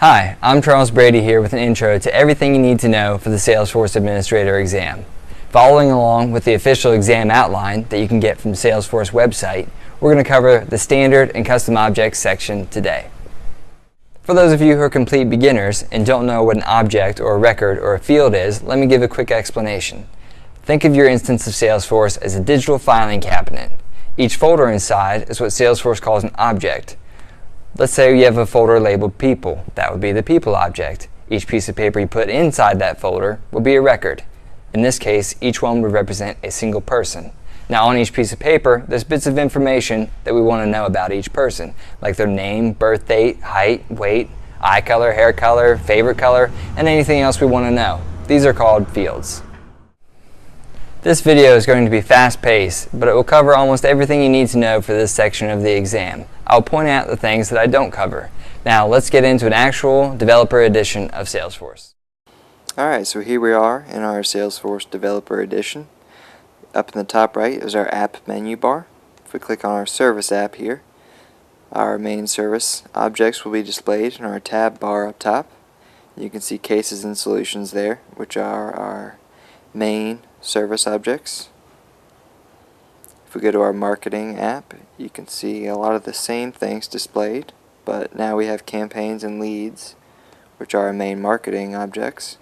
Hi, I'm Charles Brady here with an intro to everything you need to know for the Salesforce Administrator exam. Following along with the official exam outline that you can get from Salesforce website, we're going to cover the standard and custom objects section today. For those of you who are complete beginners and don't know what an object or a record or a field is, let me give a quick explanation. Think of your instance of Salesforce as a digital filing cabinet. Each folder inside is what Salesforce calls an object. Let's say you have a folder labeled People. That would be the People object. Each piece of paper you put inside that folder will be a record. In this case, each one would represent a single person. Now on each piece of paper, there's bits of information that we want to know about each person, like their name, birth date, height, weight, eye color, hair color, favorite color, and anything else we want to know. These are called fields. This video is going to be fast-paced, but it will cover almost everything you need to know for this section of the exam. I'll point out the things that I don't cover. Now let's get into an actual developer edition of Salesforce. Alright, so here we are in our Salesforce Developer Edition. Up in the top right is our app menu bar. If we click on our service app here, our main service objects will be displayed in our tab bar up top. You can see cases and solutions there, which are our main service objects. If we go to our marketing app, you can see a lot of the same things displayed, but now we have campaigns and leads, which are our main marketing objects.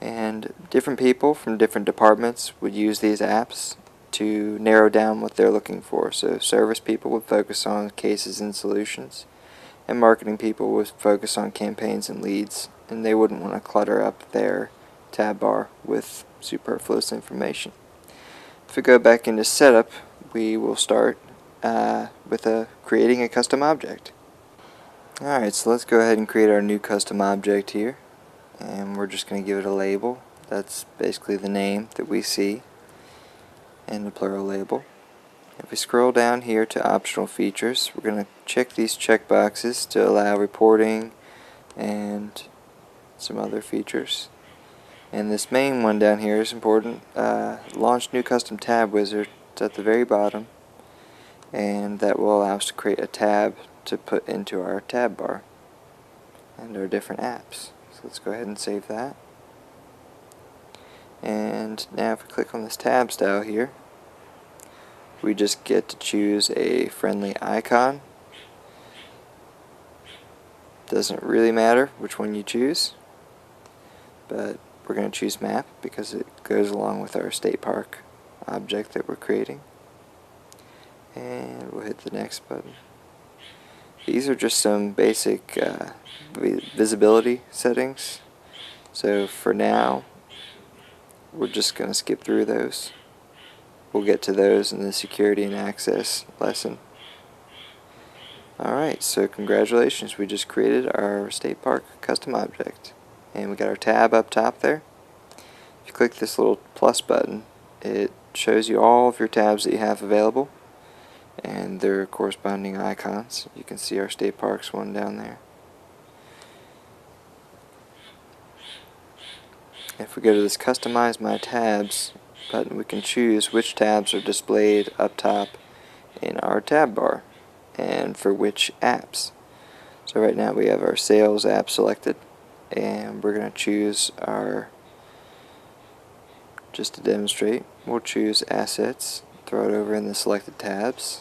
And different people from different departments would use these apps to narrow down what they're looking for. So service people would focus on cases and solutions, and marketing people would focus on campaigns and leads, and they wouldn't want to clutter up their tab bar with superfluous information. If we go back into setup, we will start with creating a custom object. Alright, so let's go ahead and create our new custom object here, and we're just going to give it a label. That's basically the name that we see, and the plural label. If we scroll down here to optional features, we're going to check these checkboxes to allow reporting and some other features. And this main one down here is important. Launch new custom tab wizard. It's at the very bottom, and that will allow us to create a tab to put into our tab bar and our different apps. So let's go ahead and save that. And now if we click on this tab style here, we just get to choose a friendly icon. Doesn't really matter which one you choose, but we're going to choose map because it goes along with our state park object that we're creating. And we'll hit the next button. These are just some basic visibility settings. So for now, we're just going to skip through those. We'll get to those in the security and access lesson. Alright, so congratulations, we just created our state park custom object. And we got our tab up top there. If you click this little plus button, it shows you all of your tabs that you have available and their corresponding icons. You can see our state parks one down there. If we go to this customize my tabs button, we can choose which tabs are displayed up top in our tab bar and for which apps. So right now we have our sales app selected, and we're going to choose our, just to demonstrate, we'll choose assets, throw it over in the selected tabs,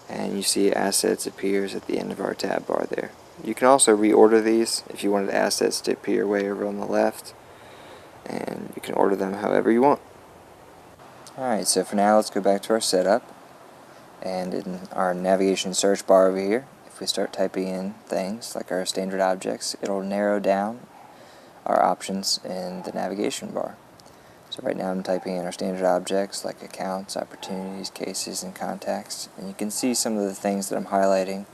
and you see assets appears at the end of our tab bar there. You can also reorder these if you wanted assets to appear way over on the left, and you can order them however you want. Alright, so for now let's go back to our setup, and in our navigation search bar over here, if we start typing in things like our standard objects, it'll narrow down our options in the navigation bar. So right now I'm typing in our standard objects like accounts, opportunities, cases, and contacts, and you can see some of the things that I'm highlighting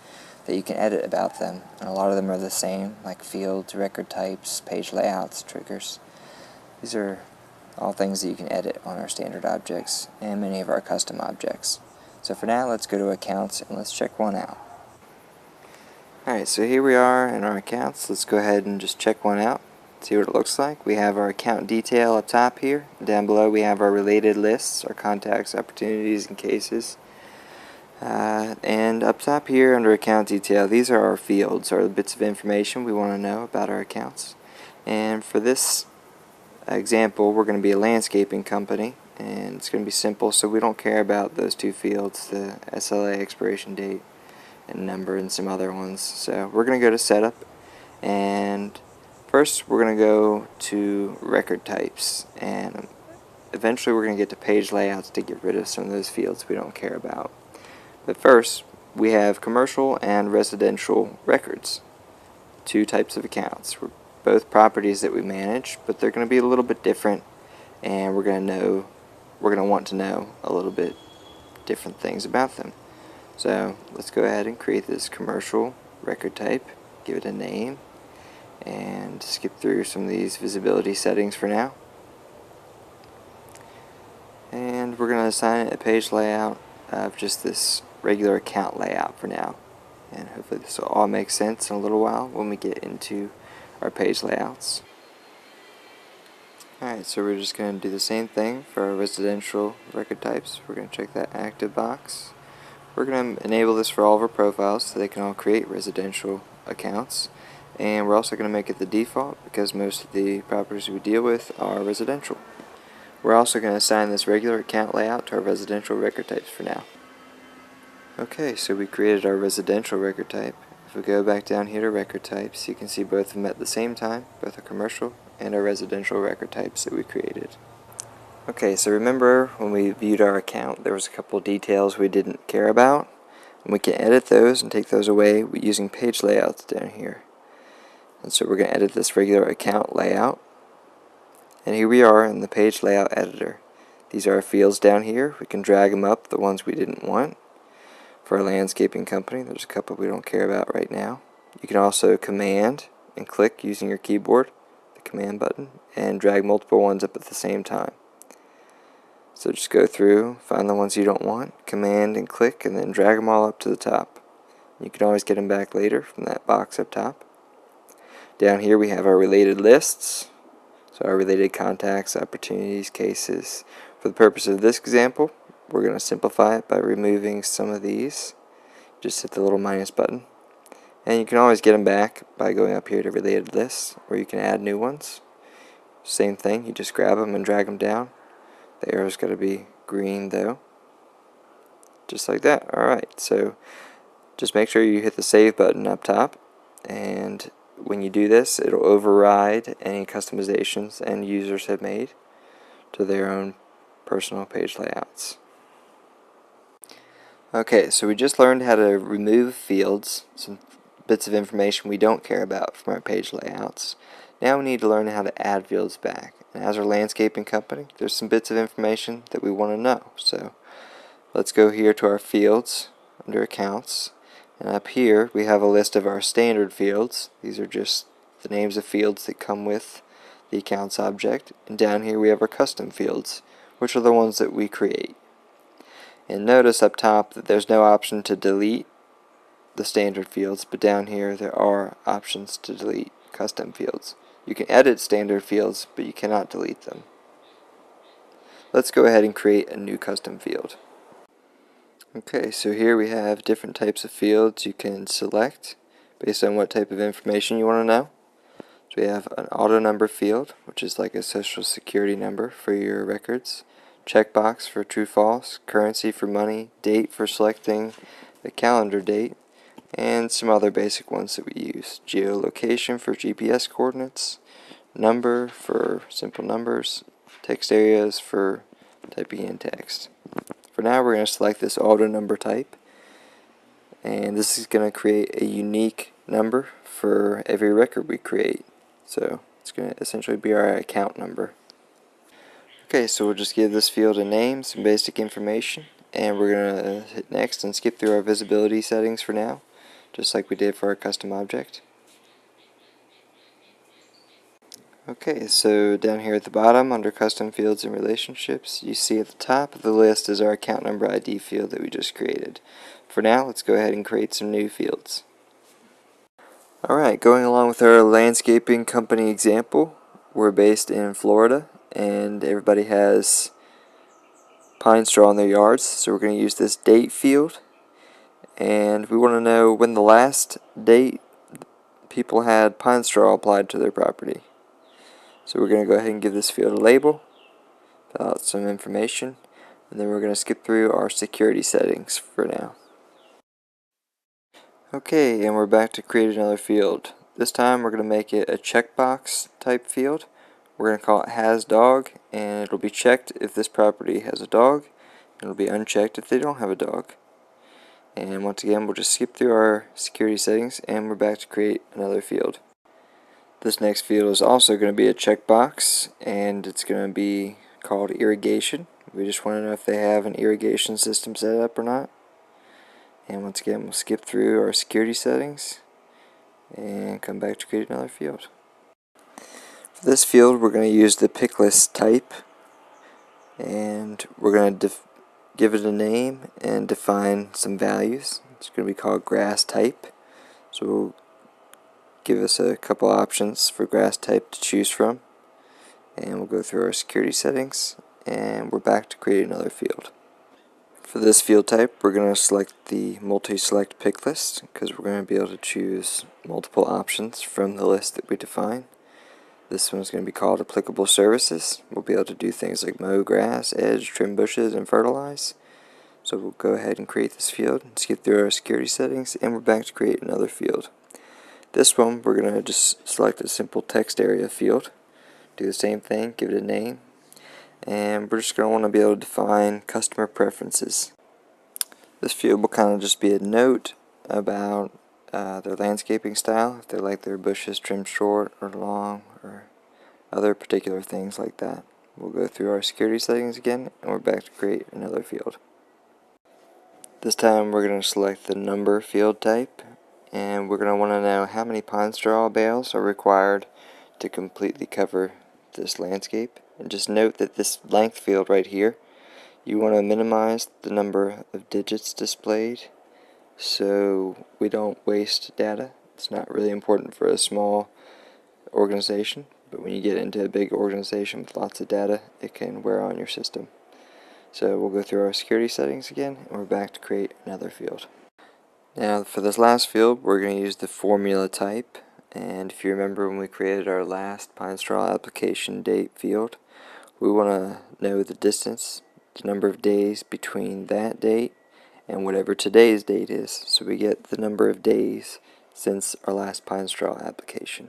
that you can edit about them, and a lot of them are the same, like fields, record types, page layouts, triggers. These are all things that you can edit on our standard objects and many of our custom objects. So for now, let's go to accounts and let's check one out. Alright, so here we are in our accounts. Let's go ahead and just check one out, see what it looks like. We have our account detail up top here. Down below we have our related lists, our contacts, opportunities, and cases. And up top here under account detail, these are our fields, or the bits of information we want to know about our accounts. And for this example, we're going to be a landscaping company, and it's going to be simple, so we don't care about those two fields, the SLA expiration date and number and some other ones. So we're going to go to setup, and first we're going to go to record types, and eventually we're going to get to page layouts to get rid of some of those fields we don't care about. But first, we have commercial and residential records, two types of accounts. We're both properties that we manage, but they're going to be a little bit different, and we're going to want to know a little bit different things about them. So let's go ahead and create this commercial record type, give it a name, and skip through some of these visibility settings for now. And we're going to assign it a page layout of just this regular account layout for now. And hopefully this will all make sense in a little while when we get into our page layouts. Alright, so we're just going to do the same thing for our residential record types. We're going to check that active box. We're going to enable this for all of our profiles so they can all create residential accounts. And we're also going to make it the default because most of the properties we deal with are residential. We're also going to assign this regular account layout to our residential record types for now. Okay, so we created our residential record type. If we go back down here to record types, you can see both of them at the same time, both our commercial and our residential record types that we created. Okay, so remember when we viewed our account, there was a couple details we didn't care about, and we can edit those and take those away using page layouts down here. And so we're going to edit this regular account layout, and here we are in the page layout editor. These are our fields down here. We can drag them up, the ones we didn't want. For our landscaping company, there's a couple we don't care about right now. You can also command and click using your keyboard, the command button, and drag multiple ones up at the same time. So just go through, find the ones you don't want, command and click, and then drag them all up to the top. You can always get them back later from that box up top. Down here we have our related lists, so our related contacts, opportunities, cases. For the purpose of this example, we're going to simplify it by removing some of these. Just hit the little minus button. And you can always get them back by going up here to related lists, or you can add new ones. Same thing, you just grab them and drag them down. The arrow's got to be green though. Just like that. Alright, so just make sure you hit the save button up top, and when you do this, it'll override any customizations end users have made to their own personal page layouts. Okay, so we just learned how to remove fields, some bits of information we don't care about from our page layouts. Now we need to learn how to add fields back. And as our landscaping company, there's some bits of information that we want to know. So let's go here to our fields under accounts. And up here we have a list of our standard fields. These are just the names of fields that come with the accounts object. And down here we have our custom fields, which are the ones that we create. And notice up top that there's no option to delete the standard fields, but down here there are options to delete custom fields. You can edit standard fields, but you cannot delete them. Let's go ahead and create a new custom field. Okay, so here we have different types of fields you can select based on what type of information you want to know. So we have an auto number field, which is like a social security number for your records. Checkbox for true false, currency for money, date for selecting the calendar date, and some other basic ones that we use. Geolocation for GPS coordinates, number for simple numbers, text areas for typing in text. For now we're going to select this auto number type, and this is going to create a unique number for every record we create. So it's going to essentially be our account number. Okay, so we'll just give this field a name, some basic information, and we're going to hit next and skip through our visibility settings for now, just like we did for our custom object. Okay, so down here at the bottom under custom fields and relationships, you see at the top of the list is our account number ID field that we just created. For now, let's go ahead and create some new fields. Alright, going along with our landscaping company example, we're based in Florida, and everybody has pine straw in their yards, so we're going to use this date field, and we want to know when the last date people had pine straw applied to their property. So we're going to go ahead and give this field a label, fill out some information, and then we're going to skip through our security settings for now. Okay, and we're back to create another field. This time we're going to make it a checkbox type field. We're going to call it has dog, and it'll be checked if this property has a dog, and it'll be unchecked if they don't have a dog. And once again, we'll just skip through our security settings, and we're back to create another field. This next field is also going to be a checkbox, and it's going to be called irrigation. We just want to know if they have an irrigation system set up or not. And once again, we'll skip through our security settings and come back to create another field. For this field, we're going to use the pick list type, and we're going to give it a name and define some values. It's going to be called grass type. So we'll give us a couple options for grass type to choose from, and we'll go through our security settings, and we're back to create another field. For this field type, we're going to select the multi-select pick list because we're going to be able to choose multiple options from the list that we define. This one's going to be called applicable services. We'll be able to do things like mow grass, edge, trim bushes, and fertilize. So we'll go ahead and create this field, skip through our security settings, and we're back to create another field. This one, we're going to just select a simple text area field, do the same thing, give it a name, and we're just going to want to be able to define customer preferences. This field will kind of just be a note about their landscaping style, if they like their bushes trimmed short or long or other particular things like that. We'll go through our security settings again, and we're back to create another field. This time we're going to select the number field type, and we're going to want to know how many pine straw bales are required to completely cover this landscape. And just note that this length field right here, you want to minimize the number of digits displayed so we don't waste data. It's not really important for a small organization, but when you get into a big organization with lots of data, it can wear on your system. So we'll go through our security settings again, and we're back to create another field. Now for this last field, we're going to use the formula type, and if you remember when we created our last pine straw application date field, we want to know the distance, the number of days between that date and whatever today's date is, so we get the number of days since our last pine straw application.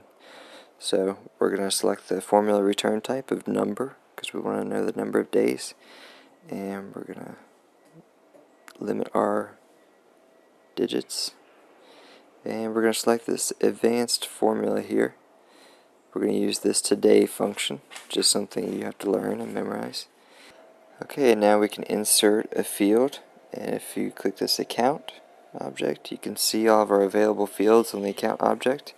So we're going to select the formula return type of number because we want to know the number of days, and we're going to limit our digits, and we're going to select this advanced formula here. We're going to use this today function, just something you have to learn and memorize. Okay, now we can insert a field, and if you click this account object, you can see all of our available fields on the account object.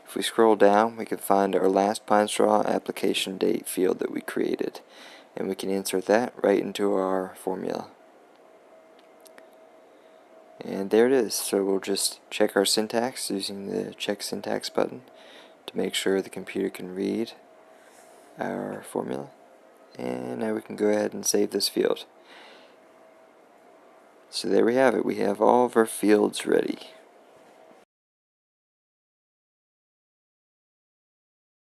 If we scroll down, we can find our last pine straw application date field that we created, and we can insert that right into our formula. And there it is. So we'll just check our syntax using the check syntax button to make sure the computer can read our formula. And now we can go ahead and save this field. So there we have it. We have all of our fields ready.